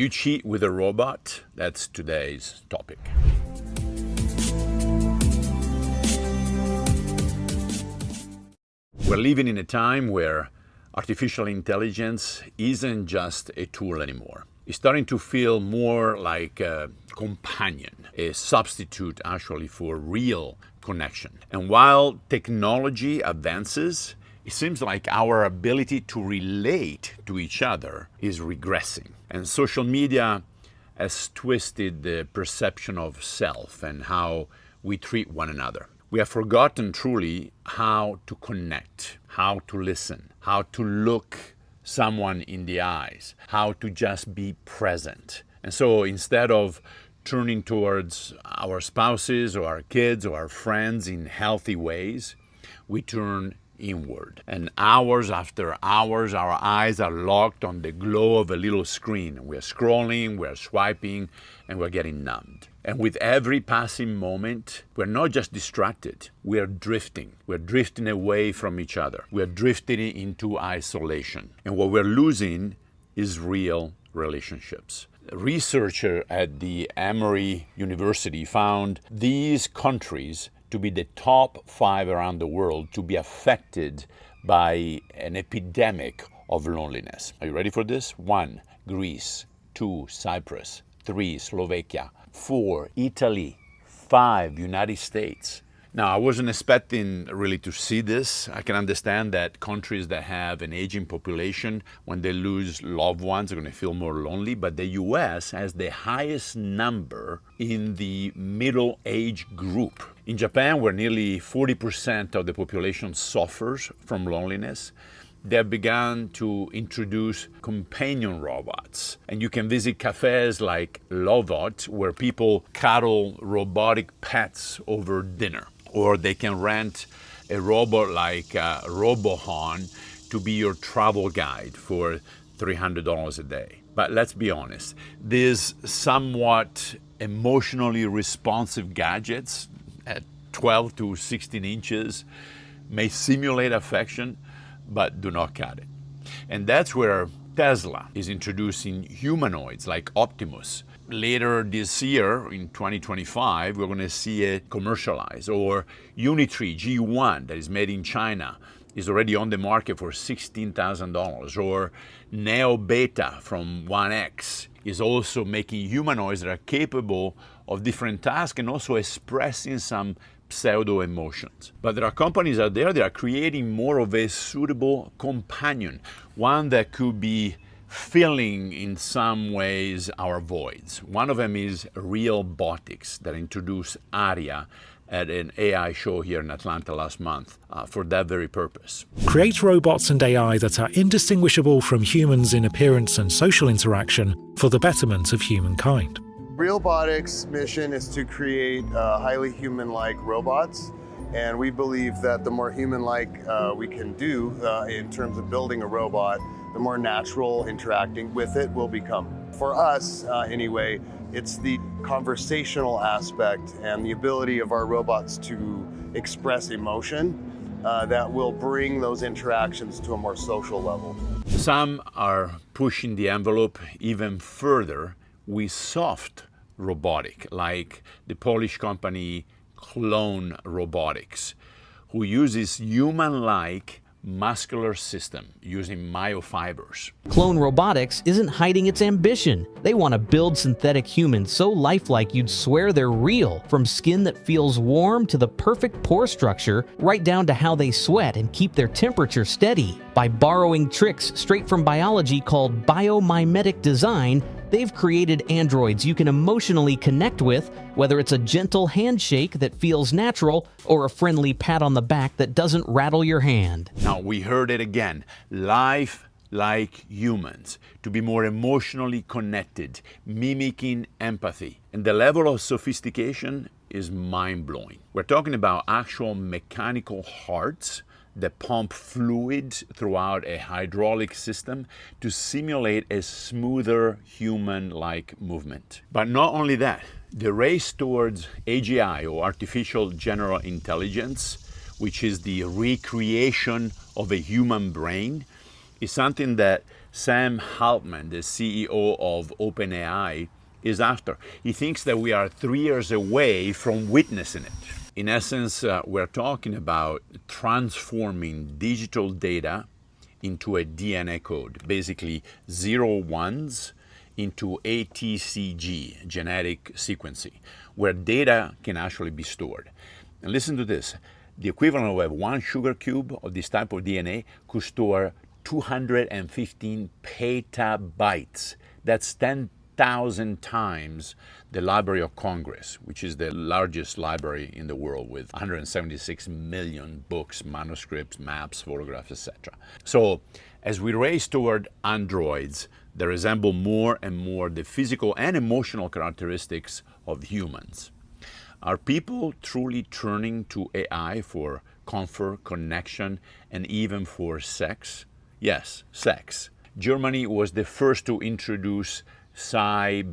you cheat with a robot? That's today's topic. We're living in a time where artificial intelligence isn't just a tool anymore. It's starting to feel more like a companion, a substitute actually for real connection. And while technology advances, it seems like our ability to relate to each other is regressing. And social media has twisted the perception of self and how we treat one another. We have forgotten truly how to connect, how to listen, how to look someone in the eyes, how to just be present. And so instead of turning towards our spouses or our kids or our friends in healthy ways, we turn inward. And hours after hours, our eyes are locked on the glow of a little screen. We're scrolling, we're swiping, and we're getting numbed. And with every passing moment, we're not just distracted, we're drifting. We're drifting away from each other. We're drifting into isolation. And what we're losing is real relationships. A researcher at the Emory University found these countries to be the top 5 around the world to be affected by an epidemic of loneliness. Are you ready for this? 1, Greece. 2, Cyprus. 3, Slovakia. 4, Italy. 5, United States. Now, I wasn't expecting really to see this. I can understand that countries that have an aging population, when they lose loved ones, are going to feel more lonely. But the US has the highest number in the middle age group. In Japan, where nearly 40% of the population suffers from loneliness, they have begun to introduce companion robots. And you can visit cafes like Lovot, where people cuddle robotic pets over dinner. Or they can rent a robot like RoboHon to be your travel guide for $300 a day. But let's be honest, these somewhat emotionally responsive gadgets at 12 to 16 inches may simulate affection, but do not cut it. And that's where Tesla is introducing humanoids like Optimus. Later this year, in 2025, we're going to see it commercialized. Or Unitree G1, that is made in China, is already on the market for $16,000. Or Neo Beta from 1X is also making humanoids that are capable of different tasks and also expressing some pseudo emotions. But there are companies out there that are creating more of a suitable companion, one that could be filling in some ways our voids. One of them is Realbotics that introduced Aria at an AI show here in Atlanta last month for that very purpose. Create robots and AI that are indistinguishable from humans in appearance and social interaction for the betterment of humankind. Realbotics' mission is to create highly human-like robots, and we believe that the more human-like we can do in terms of building a robot, the more natural interacting with it will become. For us, anyway, it's the conversational aspect and the ability of our robots to express emotion that will bring those interactions to a more social level. Some are pushing the envelope even further with soft robotic, like the Polish company Clone Robotics, who uses human-like muscular system using myofibers. Clone Robotics isn't hiding its ambition. They want to build synthetic humans so lifelike you'd swear they're real, from skin that feels warm to the perfect pore structure, right down to how they sweat and keep their temperature steady. By borrowing tricks straight from biology called biomimetic design, they've created androids you can emotionally connect with, whether it's a gentle handshake that feels natural or a friendly pat on the back that doesn't rattle your hand. Now, we heard it again. Life like humans, to be more emotionally connected, mimicking empathy. And the level of sophistication is mind-blowing. We're talking about actual mechanical hearts that pump fluid throughout a hydraulic system to simulate a smoother human-like movement. But not only that, the race towards AGI, or artificial general intelligence, which is the recreation of a human brain, is something that Sam Altman, the CEO of OpenAI, is after. He thinks that we are 3 years away from witnessing it. In essence, we're talking about transforming digital data into a DNA code, basically 0 ones into ATCG, genetic sequencing, where data can actually be stored. And listen to this. The equivalent of one sugar cube of this type of DNA could store 215 petabytes. That's 10,000 times the Library of Congress, which is the largest library in the world with 176 million books, manuscripts, maps, photographs, etc. So as we race toward androids that resemble more and more the physical and emotional characteristics of humans, are people truly turning to AI for comfort, connection, and even for sex? Yes, sex. Germany was the first to introduce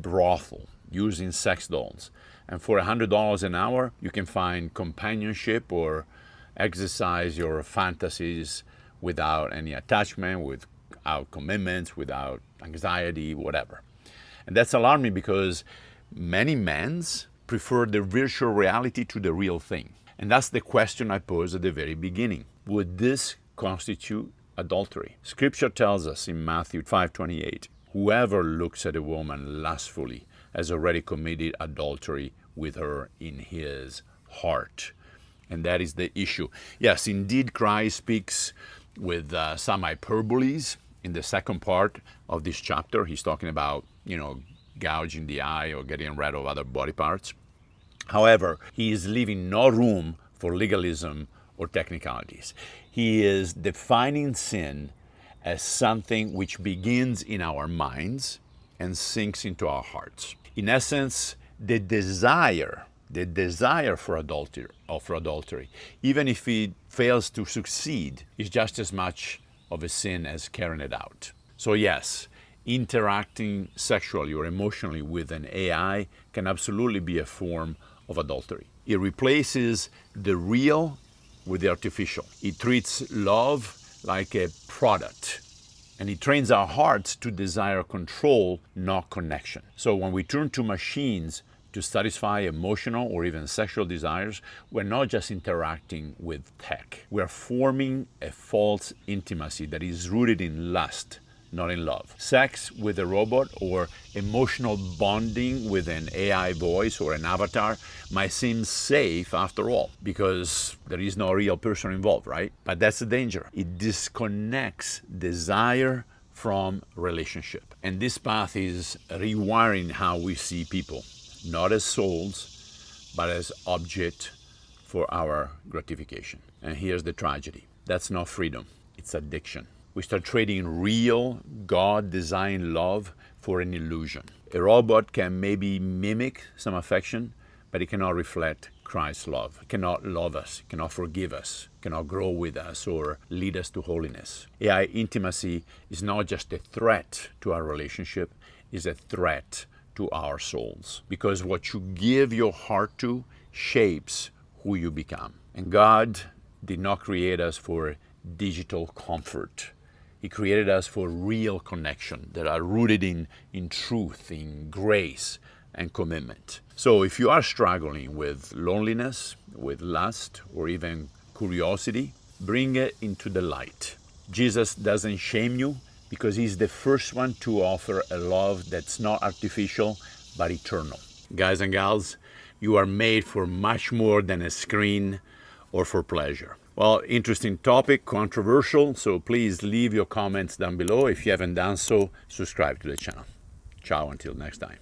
brothel using sex dolls. And for $100 an hour, you can find companionship or exercise your fantasies without any attachment, without commitments, without anxiety, whatever. And that's alarming because many men prefer the virtual reality to the real thing. And that's the question I posed at the very beginning. Would this constitute adultery? Scripture tells us in Matthew 5:28, whoever looks at a woman lustfully has already committed adultery with her in his heart. And that is the issue. Yes, indeed, Christ speaks with some hyperboles in the second part of this chapter. He's talking about, gouging the eye or getting rid of other body parts. However, he is leaving no room for legalism or technicalities. He is defining sin as something which begins in our minds and sinks into our hearts. In essence, the desire for adultery, even if it fails to succeed, is just as much of a sin as carrying it out. So yes, interacting sexually or emotionally with an AI can absolutely be a form of adultery. It replaces the real with the artificial. It treats love like a product, and it trains our hearts to desire control, not connection. So when we turn to machines to satisfy emotional or even sexual desires, we're not just interacting with tech. We're forming a false intimacy that is rooted in lust, not in love. Sex with a robot or emotional bonding with an AI voice or an avatar might seem safe after all, because there is no real person involved, right? But that's the danger. It disconnects desire from relationship. And this path is rewiring how we see people, not as souls, but as object for our gratification. And here's the tragedy. That's not freedom, it's addiction. We start trading real, God-designed love for an illusion. A robot can maybe mimic some affection, but it cannot reflect Christ's love. It cannot love us, it cannot forgive us, it cannot grow with us or lead us to holiness. AI intimacy is not just a threat to our relationship, it's a threat to our souls. Because what you give your heart to shapes who you become. And God did not create us for digital comfort. He created us for real connection that are rooted in truth, in grace, and commitment. So if you are struggling with loneliness, with lust, or even curiosity, bring it into the light. Jesus doesn't shame you because he's the first one to offer a love that's not artificial, but eternal. Guys and gals, you are made for much more than a screen or for pleasure. Well, interesting topic, controversial, so please leave your comments down below. If you haven't done so, subscribe to the channel. Ciao, until next time.